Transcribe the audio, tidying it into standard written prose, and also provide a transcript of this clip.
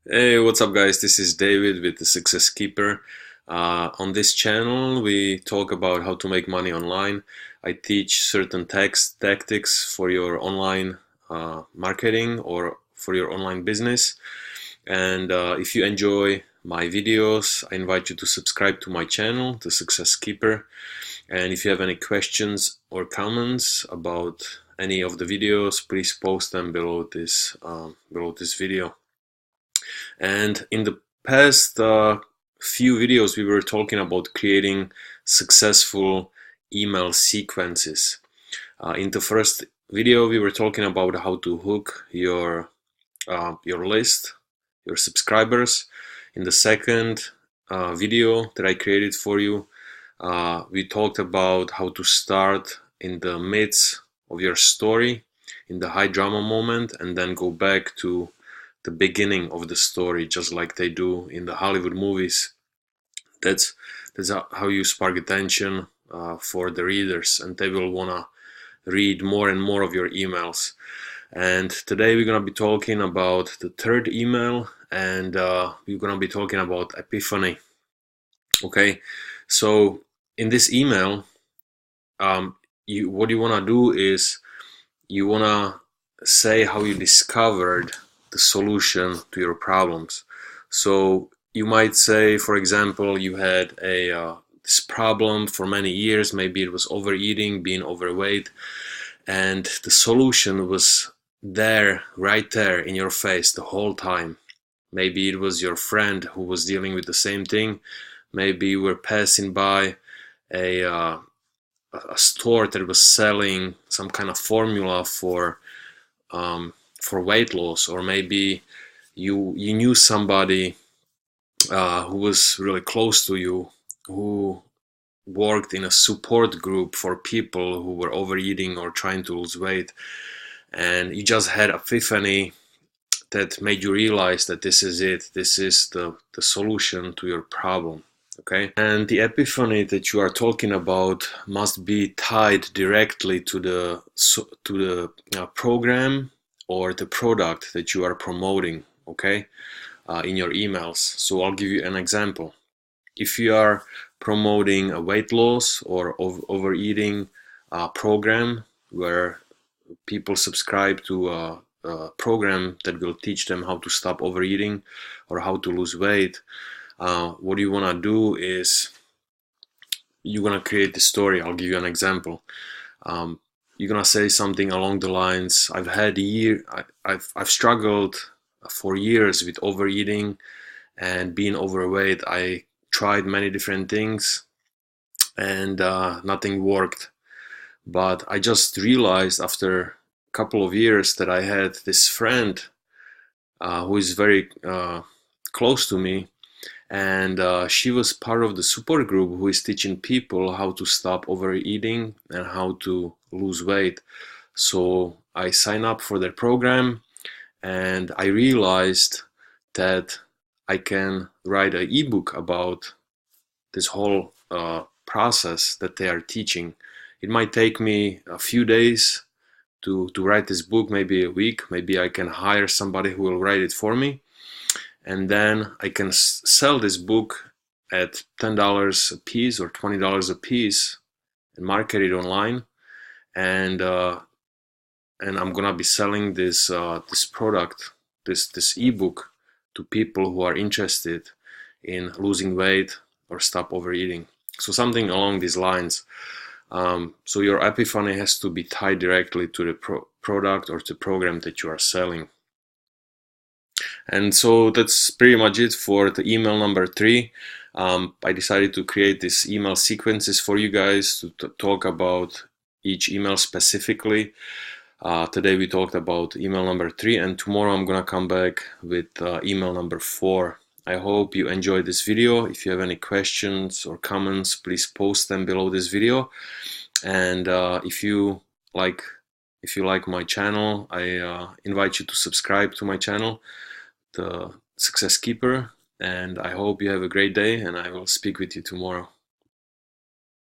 Hey, what's up, guys? This is David with the Success Keeper. On this channel, we talk about how to make money online. I teach certain tactics for your online marketing or for your online business. And if you enjoy my videos, I invite you to subscribe to my channel, the Success Keeper. And if you have any questions or comments about any of the videos, please post them below this video. And in the past few videos, we were talking about creating successful email sequences. In the first video, we were talking about how to hook your list, your subscribers. In the second video that I created for you, we talked about how to start in the midst of your story, in the high drama moment, and then go back to the beginning of the story, just like they do in the Hollywood movies. That's how you spark attention for the readers, and they will wanna read more and more of your emails. And today we're gonna be talking about the third email, and we're gonna be talking about Epiphany. Okay, so in this email, what you wanna do is you wanna say how you discovered the solution to your problems. So you might say, for example, you had this problem for many years. Maybe it was overeating, being overweight, and the solution was there, right there in your face the whole time. Maybe it was your friend who was dealing with the same thing. Maybe you were passing by a store that was selling some kind of formula for weight loss, or maybe you knew somebody who was really close to you, who worked in a support group for people who were overeating or trying to lose weight, and you just had epiphany that made you realize that this is it, this is the solution to your problem. Okay, and the epiphany that you are talking about must be tied directly to the program or the product that you are promoting, okay, in your emails. So I'll give you an example. If you are promoting a weight loss or overeating program where people subscribe to a program that will teach them how to stop overeating or how to lose weight, what you want to do is you're going to create the story. I'll give you an example. You're gonna say something along the lines, I've struggled for years with overeating and being overweight. I tried many different things and nothing worked. But I just realized after a couple of years that I had this friend who is very close to me, and she was part of the support group who is teaching people how to stop overeating and how to lose weight. So I signed up for their program, and I realized that I can write an ebook about this whole process that they are teaching. It might take me a few days to write this book, maybe a week. Maybe I can hire somebody who will write it for me, and then I can sell this book at $10 a piece or $20 a piece and market it online. And I'm gonna be selling this product, this ebook, to people who are interested in losing weight or stop overeating. So something along these lines. So your epiphany has to be tied directly to the product or the program that you are selling. And so that's pretty much it for the email number 3. I decided to create these email sequences for you guys to talk about each email specifically. Today we talked about email number 3, and tomorrow I'm gonna come back with email number 4. I hope you enjoyed this video. If you have any questions or comments, please post them below this video. And if you like my channel, I invite you to subscribe to my channel, the Success Keeper, and I hope you have a great day, and I will speak with you tomorrow.